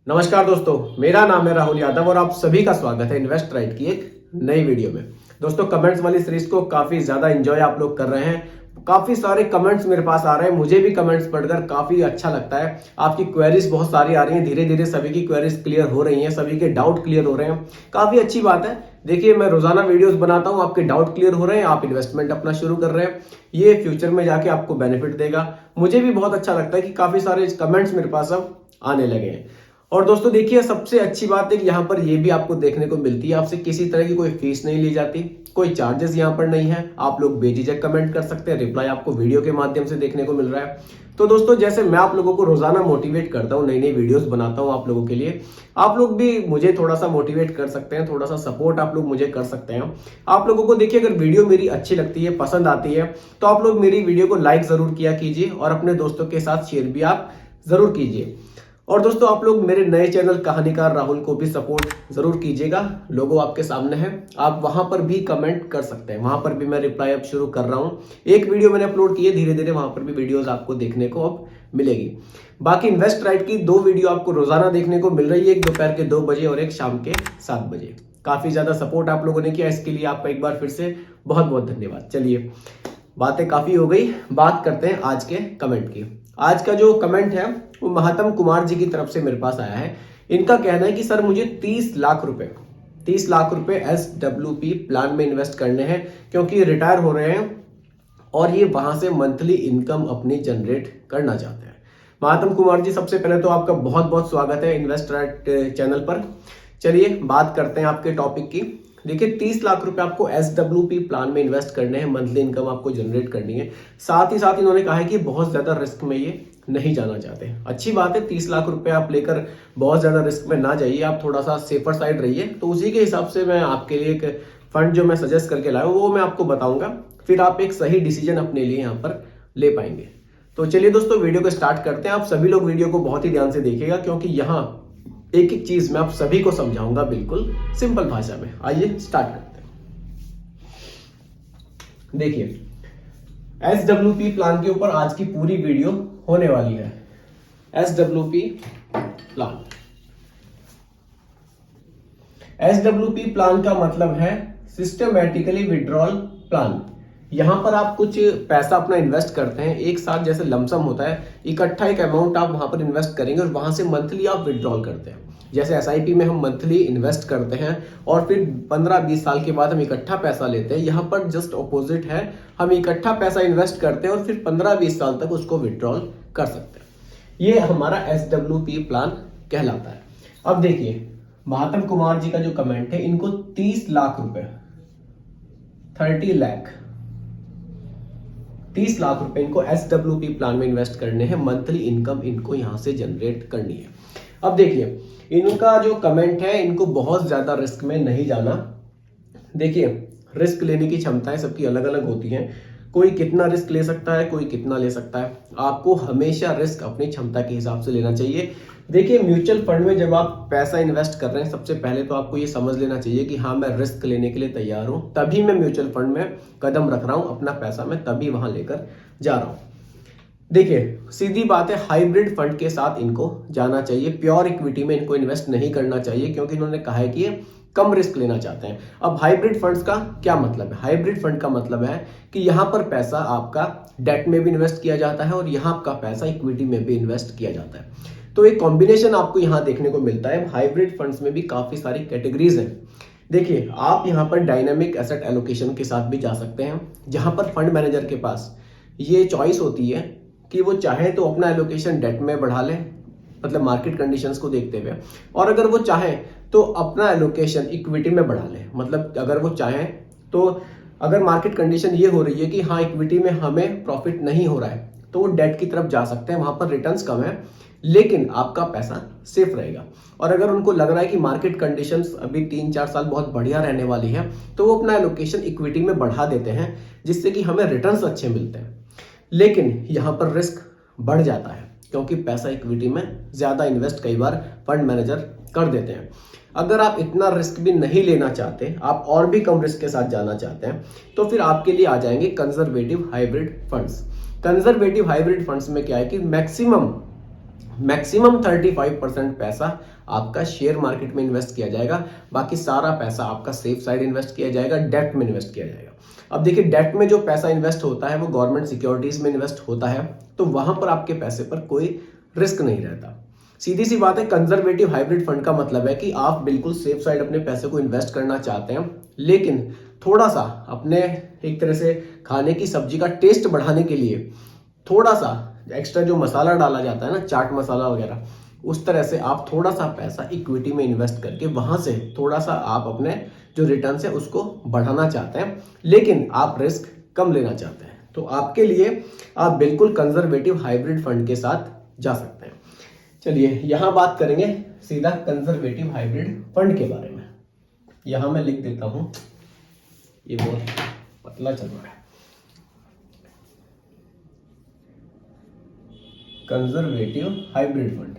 नमस्कार दोस्तों, मेरा नाम है राहुल यादव और आप सभी का स्वागत है इन्वेस्ट राइट की एक नई वीडियो में। दोस्तों, कमेंट्स वाली सीरीज को काफी ज्यादा एंजॉय आप लोग कर रहे हैं। काफी सारे कमेंट्स मेरे पास आ रहे हैं, मुझे भी कमेंट्स पढ़कर काफी अच्छा लगता है। आपकी क्वेरीज बहुत सारी आ रही हैं, धीरे धीरे सभी की क्वेरीज क्लियर हो रही हैं, सभी के डाउट क्लियर हो रहे हैं। काफी अच्छी बात है। देखिए, मैं रोजाना वीडियोस बनाता हूं, आपके डाउट क्लियर हो रहे हैं, आप इन्वेस्टमेंट अपना शुरू कर रहे हैं। ये फ्यूचर में जाके आपको बेनिफिट देगा। मुझे भी बहुत अच्छा लगता है कि काफी सारे कमेंट्स मेरे पास अब आने लगे हैं। और दोस्तों देखिए, सबसे अच्छी बात है कि यहाँ पर ये भी आपको देखने को मिलती है, आपसे किसी तरह की कोई फीस नहीं ली जाती, कोई चार्जेस यहाँ पर नहीं है। आप लोग बेझिझक कमेंट कर सकते हैं, रिप्लाई आपको वीडियो के माध्यम से देखने को मिल रहा है। तो दोस्तों, जैसे मैं आप लोगों को रोजाना मोटिवेट करता हूँ, नई नई वीडियोस बनाता हूँ आप लोगों के लिए, आप लोग भी मुझे थोड़ा सा मोटिवेट कर सकते हैं, थोड़ा सा सपोर्ट आप लोग मुझे कर सकते हैं। आप लोगों को देखिए, अगर वीडियो मेरी अच्छी लगती है, पसंद आती है, तो आप लोग मेरी वीडियो को लाइक जरूर किया कीजिए और अपने दोस्तों के साथ शेयर भी आप जरूर कीजिए। और दोस्तों, आप लोग मेरे नए चैनल कहानीकार राहुल को भी सपोर्ट जरूर कीजिएगा। लोगो आपके सामने है, आप वहां पर भी कमेंट कर सकते हैं, वहां पर भी मैं रिप्लाई अब शुरू कर रहा हूं। एक वीडियो मैंने अपलोड की है, धीरे धीरे वहां पर भी वीडियोस आपको देखने को अब मिलेगी। बाकी इन्वेस्ट राइट की 2 वीडियो आपको रोजाना देखने को मिल रही है, एक दोपहर के 2 बजे और एक शाम के 7 बजे। काफी ज्यादा सपोर्ट आप लोगों ने किया, इसके लिए आपका एक बार फिर से बहुत बहुत धन्यवाद। चलिए, बातें काफी हो गई, बात करते हैं आज के कमेंट की। आज का जो कमेंट है वो महात्म कुमार जी की तरफ से मेरे पास आया है। इनका कहना है कि सर, मुझे 30 लाख रुपए SWP प्लान में इन्वेस्ट करने हैं, क्योंकि रिटायर हो रहे हैं और ये वहां से मंथली इनकम अपनी जनरेट करना चाहते हैं। महात्म कुमार जी, सबसे पहले तो आपका बहुत बहुत स्वागत है इन्वेस्ट राइट चैनल पर। चलिए, बात करते हैं आपके टॉपिक की। देखिए, 30 लाख रुपए आपको SWP प्लान में इन्वेस्ट करने हैं, मंथली इनकम आपको जनरेट करनी है। साथ ही साथ इन्होंने कहा है कि बहुत ज्यादा रिस्क में ये नहीं जाना चाहते। अच्छी बात है, 30 लाख रुपए आप लेकर बहुत ज्यादा रिस्क में ना जाइए, आप थोड़ा सा सेफर साइड रहिए। तो उसी के हिसाब से मैं आपके लिए एक फंड जो मैं सजेस्ट करके लाया हूं, वो मैं आपको बताऊंगा, फिर आप एक सही डिसीजन अपने लिए यहाँ पर ले पाएंगे। तो चलिए दोस्तों, वीडियो को स्टार्ट करते हैं। आप सभी लोग वीडियो को बहुत ही ध्यान से देखिएगा, क्योंकि यहाँ एक एक चीज मैं आप सभी को समझाऊंगा बिल्कुल सिंपल भाषा में। आइए स्टार्ट करते हैं। देखिए, SWP प्लान के ऊपर आज की पूरी वीडियो होने वाली है। SWP प्लान, SWP प्लान का मतलब है सिस्टमैटिकली विड्रॉल प्लान। यहां पर आप कुछ पैसा अपना इन्वेस्ट करते हैं एक साथ, जैसे लमसम होता है, इकट्ठा एक अमाउंट आप वहां पर इन्वेस्ट करेंगे और वहां से मंथली आप विड्रॉल करते हैं। जैसे SIP में हम मंथली इन्वेस्ट करते हैं और फिर 15-20 साल के बाद हम इकट्ठा पैसा लेते हैं। यहाँ पर जस्ट ऑपोजिट है, हम इकट्ठा पैसा इन्वेस्ट करते हैं और फिर 15-20 साल तक उसको विड्रॉल कर सकते हैं। ये हमारा SWP प्लान कहलाता है। अब देखिए, महात्म कुमार जी का जो कमेंट है, इनको 30 लाख रुपए 30 लाख रुपए इनको SWP प्लान में इन्वेस्ट करने हैं, मंथली इनकम इनको यहां से जनरेट करनी है। अब देखिए, इनका जो कमेंट है, इनको बहुत ज्यादा रिस्क में नहीं जाना। देखिए, रिस्क लेने की क्षमताएं सबकी अलग अलग होती हैं, कोई कितना रिस्क ले सकता है, कोई कितना ले सकता है। आपको हमेशा रिस्क अपनी क्षमता के हिसाब से लेना चाहिए। देखिए, म्यूचुअल फंड में जब आप पैसा इन्वेस्ट कर रहे हैं, सबसे पहले तो आपको ये समझ लेना चाहिए कि हाँ, मैं रिस्क लेने के लिए तैयार हूं, तभी मैं म्यूचुअल फंड में कदम रख रहा हूं, अपना पैसा मैं तभी वहां लेकर जा रहा हूं। देखिए, सीधी बात है, हाइब्रिड फंड के साथ इनको जाना चाहिए। प्योर इक्विटी में इनको इन्वेस्ट नहीं करना चाहिए, क्योंकि इन्होंने कहा है कि ये कम रिस्क लेना चाहते हैं। अब हाइब्रिड फंड्स का क्या मतलब है? हाइब्रिड फंड का मतलब है कि यहां पर पैसा आपका डेट में भी इन्वेस्ट किया जाता है और यहां आपका पैसा इक्विटी में भी इन्वेस्ट किया जाता है। तो एक कॉम्बिनेशन आपको यहां देखने को मिलता है। हाइब्रिड फंड्स में भी काफी सारी कैटेगरीज हैं। देखिए, आप यहां पर डायनामिक एसेट एलोकेशन के साथ भी जा सकते हैं, जहां पर फंड मैनेजर के पास ये चॉइस होती है कि वो चाहे तो अपना एलोकेशन डेट में बढ़ा ले, मतलब मार्केट कंडीशंस को देखते हुए, और अगर वो चाहे तो अपना एलोकेशन इक्विटी में बढ़ा ले। मतलब अगर वो चाहे तो, अगर मार्केट कंडीशन ये हो रही है कि हाँ, इक्विटी में हमें प्रॉफिट नहीं हो रहा है, तो वो डेट की तरफ जा सकते हैं, वहां पर रिटर्न्स कम है लेकिन आपका पैसा सेफ रहेगा। और अगर उनको लग रहा है कि मार्केट कंडीशंस अभी 3-4 साल बहुत बढ़िया रहने वाली है, तो वो अपना एलोकेशन इक्विटी में बढ़ा देते हैं, जिससे कि हमें रिटर्न्स अच्छे मिलते हैं। लेकिन यहां पर रिस्क बढ़ जाता है, क्योंकि पैसा इक्विटी में ज्यादा इन्वेस्ट कई बार फंड मैनेजर कर देते हैं। अगर आप इतना रिस्क भी नहीं लेना चाहते, आप और भी कम रिस्क के साथ जाना चाहते हैं, तो फिर आपके लिए आ जाएंगे conservative hybrid funds. Conservative hybrid funds में क्या है कि मैक्सिमम मैक्सिमम 35% पैसा आपका शेयर मार्केट में इन्वेस्ट किया जाएगा, बाकी सारा पैसा आपका सेफ साइड इन्वेस्ट किया जाएगा, डेट में इन्वेस्ट किया जाएगा। अब देखिए, डेट में जो पैसा इन्वेस्ट होता है वो गवर्नमेंट सिक्योरिटीज में इन्वेस्ट होता है, तो वहां पर आपके पैसे पर कोई रिस्क नहीं रहता। सीधी सी बात है, कंजर्वेटिव हाइब्रिड फंड का मतलब है कि आप बिल्कुल सेफ साइड अपने पैसे को इन्वेस्ट करना चाहते हैं, लेकिन थोड़ा सा अपने एक तरह से खाने की सब्जी का टेस्ट बढ़ाने के लिए थोड़ा सा एक्स्ट्रा जो मसाला डाला जाता है ना, चाट मसाला वगैरह, उस तरह से आप थोड़ा सा पैसा इक्विटी में इन्वेस्ट करके वहां से थोड़ा सा आप अपने जो रिटर्न है उसको बढ़ाना चाहते हैं, लेकिन आप रिस्क कम लेना चाहते हैं, तो आपके लिए आप बिल्कुल कंजर्वेटिव हाइब्रिड फंड के साथ जा सकते हैं। चलिए यहां बात करेंगे सीधा कंजर्वेटिव हाइब्रिड फंड के बारे में। यहां मैं लिख देता हूं, ये बहुत पतला चल रहा है। कंजर्वेटिव हाइब्रिड फंड,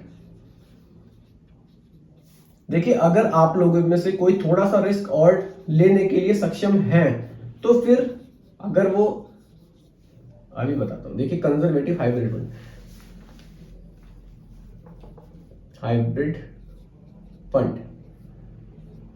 देखिए अगर आप लोगों में से कोई थोड़ा सा रिस्क और लेने के लिए सक्षम है तो फिर अगर वो, अभी बताता हूं। देखिए कंजर्वेटिव हाइब्रिड फंड,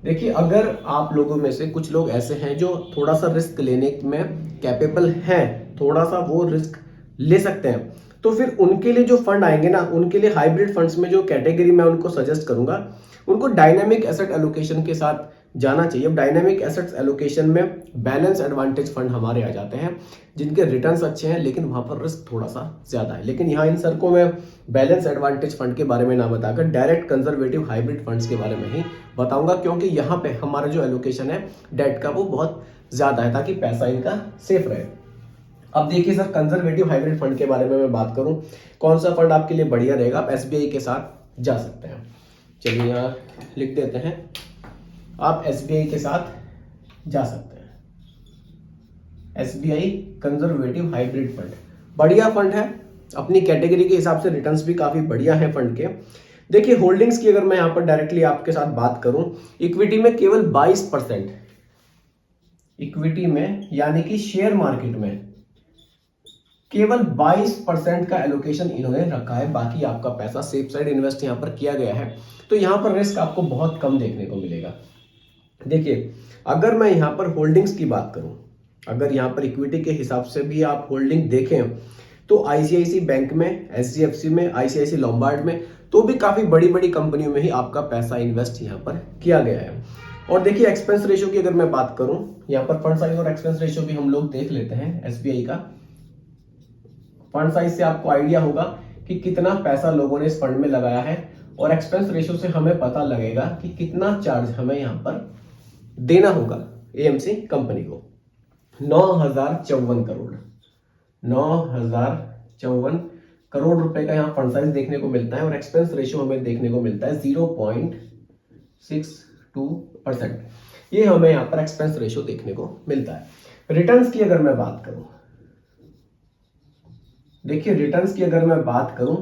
देखिए अगर आप लोगों में से कुछ लोग ऐसे हैं जो थोड़ा सा रिस्क लेने में कैपेबल हैं, थोड़ा सा वो रिस्क ले सकते हैं, तो फिर उनके लिए जो फंड आएंगे ना, उनके लिए हाइब्रिड फंड्स में जो कैटेगरी मैं उनको सजेस्ट करूंगा, उनको डायनामिक एसेट एलोकेशन के साथ जाना चाहिए। अब डायनामिक एसेट्स एलोकेशन में बैलेंस एडवांटेज फंड हमारे आ जाते हैं, जिनके रिटर्न्स अच्छे हैं लेकिन वहां पर रिस्क थोड़ा सा ज्यादा है। लेकिन यहाँ इन सर को मैं बैलेंस एडवांटेज फंड के बारे में ना बताकर डायरेक्ट कंजर्वेटिव हाइब्रिड फंड्स के बारे में ही बताऊंगा, क्योंकि यहाँ पे हमारा जो एलोकेशन है डेट का वो बहुत ज्यादा है, ताकि पैसा इनका सेफ रहे। अब देखिए सर, कंजर्वेटिव हाइब्रिड फंड के बारे में मैं बात करूं, कौन सा फंड आपके लिए बढ़िया रहेगा, आप एसबीआई के साथ जा सकते हैं। चलिए यहाँ लिख देते हैं, आप एसबीआई के साथ जा सकते हैं। एसबीआई कंजर्वेटिव हाइब्रिड फंड बढ़िया फंड है, अपनी कैटेगरी के हिसाब से रिटर्न्स भी काफी बढ़िया है फंड के। देखिए होल्डिंग्स की अगर मैं यहां पर डायरेक्टली आपके साथ बात करूं, इक्विटी में केवल 22%, इक्विटी में यानी कि शेयर मार्केट में केवल 22% का एलोकेशन इन्होंने रखा है, बाकी आपका पैसा सेफ साइड इन्वेस्ट यहां पर किया गया है, तो यहां पर रिस्क आपको बहुत कम देखने को मिलेगा। देखिए अगर मैं यहां पर होल्डिंग्स की बात करूं, अगर यहां पर इक्विटी के हिसाब से भी आप होल्डिंग देखें तो आईसीआईसी बैंक में, एचडीएफसी में, आईसीआईसी लोम्बार्ड में, तो भी काफी बड़ी बड़ी कंपनियों में ही आपका पैसा इन्वेस्ट यहां पर किया गया है। और देखिए एक्सपेंस रेशियो की अगर मैं बात करूं, यहां पर फंड साइज और एक्सपेंस रेशियो भी हम लोग देख लेते हैं। एसबीआई का फंड साइज से आपको आइडिया होगा कि कितना पैसा लोगों ने इस फंड में लगाया है, और एक्सपेंस रेशियो से हमें पता लगेगा कि कितना चार्ज हमें यहां पर देना होगा एएमसी कंपनी को। 9054 करोड़, 9054 करोड़ रुपए का यहां फंड साइज देखने को मिलता है, और एक्सपेंस रेशियो हमें देखने को मिलता है 0.62%। ये हमें यहां पर एक्सपेंस रेशियो देखने को मिलता है। रिटर्न्स की अगर मैं बात करूं, देखिए रिटर्न्स की अगर मैं बात करूं,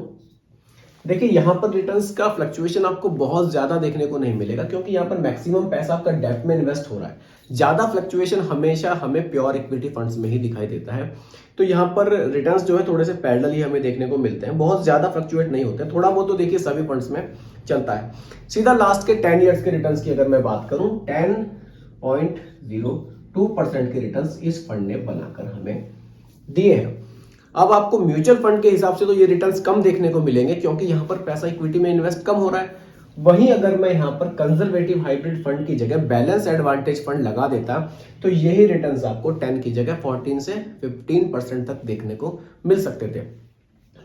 देखिए यहां पर रिटर्न्स का फ्लक्चुएशन आपको बहुत ज्यादा देखने को नहीं मिलेगा, क्योंकि यहां पर मैक्सिमम पैसा आपका डेट में इन्वेस्ट हो रहा है। ज्यादा फ्लक्चुएशन हमेशा हमें प्योर इक्विटी फंड्स में ही दिखाई देता है, तो यहां पर रिटर्न्स जो है थोड़े से पैरेलल ही हमें देखने को मिलते हैं, बहुत ज्यादा फ्लक्चुएट नहीं होते। थोड़ा बहुत तो देखिए सभी फंड्स में चलता है। सीधा लास्ट के 10 ईयर्स के रिटर्न्स की अगर मैं बात करूं, 10.02% के रिटर्न्स इस फंड ने बनाकर हमें दिए हैं। अब आपको म्यूचुअल फंड के हिसाब से तो ये रिटर्न्स कम देखने को मिलेंगे, क्योंकि यहां पर पैसा इक्विटी में इन्वेस्ट कम हो रहा है। वहीं अगर मैं यहां पर कंजर्वेटिव हाइब्रिड फंड की जगह बैलेंस एडवांटेज फंड लगा देता, तो यही रिटर्न्स आपको 10 की जगह 14 से 15% तक देखने को मिल सकते थे।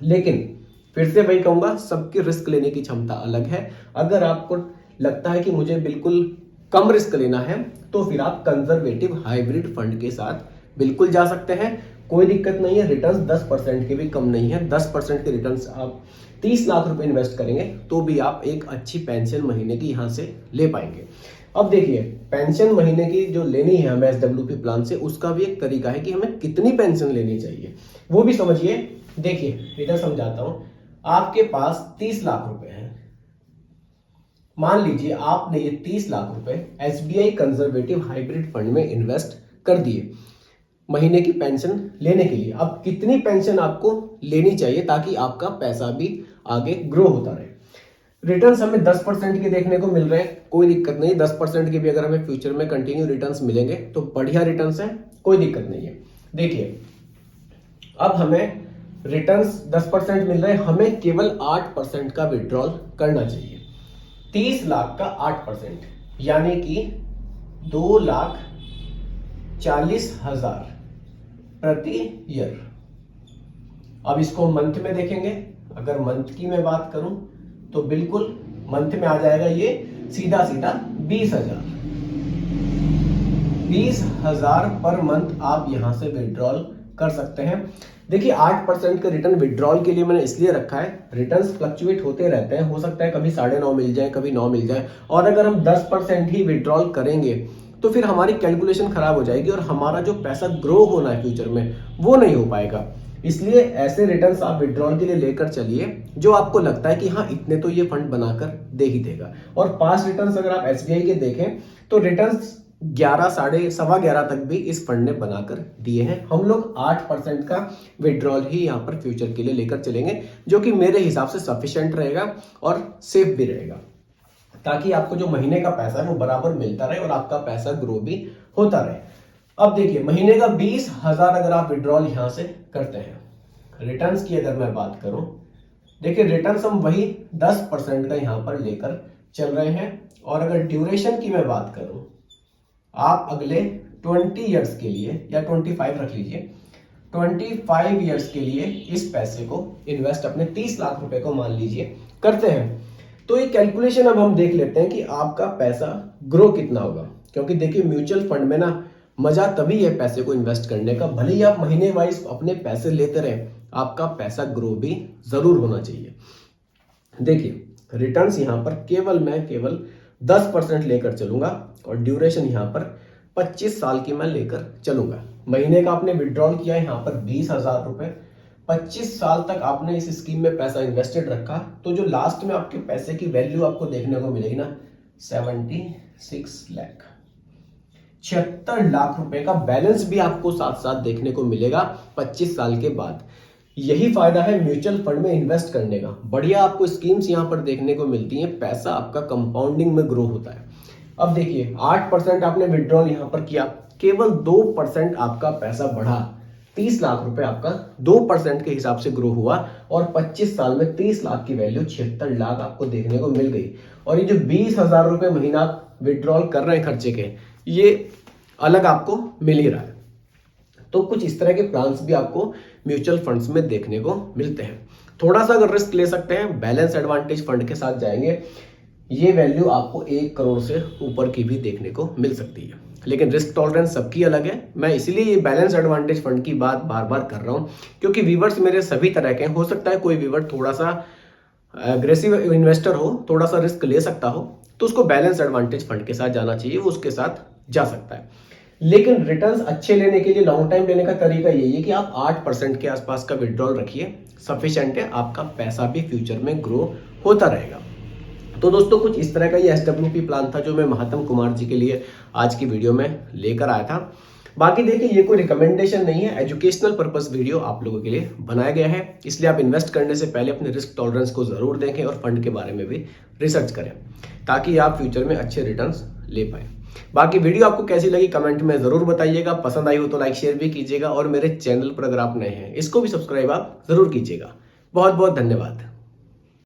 लेकिन फिर से वही कहूंगा, सबकी रिस्क लेने की क्षमता अलग है। अगर आपको लगता है कि मुझे बिल्कुल कम रिस्क लेना है, तो फिर आप कंजर्वेटिव हाइब्रिड फंड के साथ बिल्कुल जा सकते हैं, कोई दिक्कत नहीं है। रिटर्न्स 10% के भी कम नहीं है। 10% के रिटर्न्स आप 30 लाख रुपए इन्वेस्ट करेंगे तो भी आप एक अच्छी पेंशन महीने की यहां से ले पाएंगे। अब देखिए पेंशन महीने की जो लेनी है हमें एसडब्ल्यूपी प्लान से, उसका भी एक तरीका है कि हमें कितनी पेंशन लेनी चाहिए, वो भी समझिए। देखिए इधर समझाता हूं, आपके पास 30 लाख रुपए हैं, मान लीजिए आपने ये 30 लाख रुपए एसबीआई कंजर्वेटिव हाइब्रिड फंड में इन्वेस्ट कर दिए महीने की पेंशन लेने के लिए। अब कितनी पेंशन आपको लेनी चाहिए ताकि आपका पैसा भी आगे ग्रो होता रहे। रिटर्न्स हमें 10% के देखने को मिल रहे हैं, कोई दिक्कत नहीं। 10% के भी अगर हमें फ्यूचर में कंटिन्यू रिटर्न्स मिलेंगे तो बढ़िया रिटर्न्स है, कोई दिक्कत नहीं है। देखिए अब हमें रिटर्न्स 10% मिल रहे हैं, हमें केवल 8% का विड्रॉल करना चाहिए। 30 लाख का 8% यानी कि 2,40,000 प्रति ईयर। अब इसको मंथ में देखेंगे, अगर मंथ की मैं बात करूं तो बिल्कुल मंथ में आ जाएगा ये सीधा 20,000। 20,000 पर मंथ आप यहां से विड्रॉल कर सकते हैं। देखिए 8% का रिटर्न विड्रॉल के लिए मैंने इसलिए रखा है, रिटर्न्स फ्लक्चुएट होते रहते हैं, हो सकता है कभी 9.5 मिल जाए, कभी 9 मिल जाए, और अगर हम 10% ही विड्रॉल करेंगे तो फिर हमारी कैलकुलेशन खराब हो जाएगी और हमारा जो पैसा ग्रो होना है फ्यूचर में वो नहीं हो पाएगा। इसलिए ऐसे रिटर्न्स आप विड्रॉल के लिए लेकर चलिए जो आपको लगता है कि हाँ इतने तो ये फंड बनाकर दे ही देगा। और पास्ट रिटर्न्स अगर आप एसबीआई के देखें तो रिटर्न्स 11, 11.5 तक भी इस फंड ने बनाकर दिए हैं। हम लोग 8% का विड्रॉल ही यहाँ पर फ्यूचर के लिए लेकर चलेंगे, जो कि मेरे हिसाब से सफिशिएंट रहेगा और सेफ भी रहेगा, ताकि आपको जो महीने का पैसा है वो बराबर मिलता रहे और आपका पैसा ग्रो भी होता रहे। अब देखिए महीने का 20,000 अगर आप विड्रॉल यहां से करते हैं, रिटर्न्स की अगर मैं बात करूं, देखिए रिटर्न्स हम वही 10% का यहां पर लेकर चल रहे हैं। और अगर ड्यूरेशन की मैं बात करूं, आप अगले 20 ईयर्स के लिए या 25 रख लीजिए, 25 ईयर्स के लिए इस पैसे को इन्वेस्ट अपने 30 लाख रुपए को मान लीजिए करते हैं, तो ये कैलकुलेशन अब हम देख लेते हैं कि आपका पैसा ग्रो कितना होगा। क्योंकि देखिए म्यूचुअल फंड में ना मजा तभी है पैसे को इन्वेस्ट करने का, भले ही आप महीने वाइज अपने पैसे लेते रहें, आपका पैसा ग्रो भी जरूर होना चाहिए। देखिए रिटर्न्स यहां पर केवल 10% लेकर चलूंगा और ड्यूरेशन यहां पर 25 साल की मैं लेकर चलूंगा। महीने का आपने विड्रॉल किया यहां पर 20,000 रुपए, 25 साल तक आपने इस स्कीम में पैसा इन्वेस्टेड रखा, तो जो लास्ट में आपके पैसे की वैल्यू आपको देखने को मिलेगी ना 76 लाख, 76 लाख रुपए का बैलेंस भी आपको साथ साथ देखने को मिलेगा 25 साल के बाद। यही फायदा है म्यूचुअल फंड में इन्वेस्ट करने का। बढ़िया आपको स्कीम्स यहां पर देखने को मिलती हैं, पैसा आपका कंपाउंडिंग में ग्रो होता है। अब देखिए 8% आपने विड्रॉल यहां पर किया, केवल 2% आपका पैसा बढ़ा, 30 लाख रुपए आपका 2% के हिसाब से ग्रो हुआ और 25 साल में 30 लाख की वैल्यू 76 लाख आपको देखने को मिल गई। और ये जो 20,000 रुपए महीना आप विड्रॉल कर रहे हैं खर्चे के, ये अलग आपको मिल ही रहा है। तो कुछ इस तरह के प्लान्स भी आपको म्यूचुअल फंड्स में देखने को मिलते हैं। थोड़ा सा अगर रिस्क ले सकते हैं, बैलेंस एडवांटेज फंड के साथ जाएंगे, ये वैल्यू आपको 1 करोड़ से ऊपर की भी देखने को मिल सकती है। लेकिन रिस्क टॉलरेंस सबकी अलग है। मैं इसलिए ये बैलेंस एडवांटेज फंड की बात बार बार कर रहा हूं, क्योंकि व्यूअर्स मेरे सभी तरह के हैं। हो सकता है कोई व्यूअर थोड़ा सा एग्रेसिव इन्वेस्टर हो, थोड़ा सा रिस्क ले सकता हो, तो उसको बैलेंस एडवांटेज फंड के साथ जाना चाहिए, वो उसके साथ जा सकता है। लेकिन रिटर्न्स अच्छे लेने के लिए लॉन्ग टाइम लेने का तरीका यही है कि आप 8% के आसपास का विड्रॉल रखिए, सफिशिएंट है, आपका पैसा भी फ्यूचर में ग्रो होता रहेगा। तो दोस्तों कुछ इस तरह का ये SWP प्लान था जो मैं महात्म कुमार जी के लिए आज की वीडियो में लेकर आया था। बाकी देखिए ये कोई रिकमेंडेशन नहीं है, एजुकेशनल पर्पस वीडियो आप लोगों के लिए बनाया गया है। इसलिए आप इन्वेस्ट करने से पहले अपने रिस्क टॉलरेंस को जरूर देखें और फंड के बारे में भी रिसर्च करें, ताकि आप फ्यूचर में अच्छे रिटर्न्स ले पाए। बाकी वीडियो आपको कैसी लगी कमेंट में जरूर बताइएगा, पसंद आई हो तो लाइक शेयर भी कीजिएगा और मेरे चैनल पर अगर आप नए हैं इसको भी सब्सक्राइब आप जरूर कीजिएगा। बहुत बहुत धन्यवाद।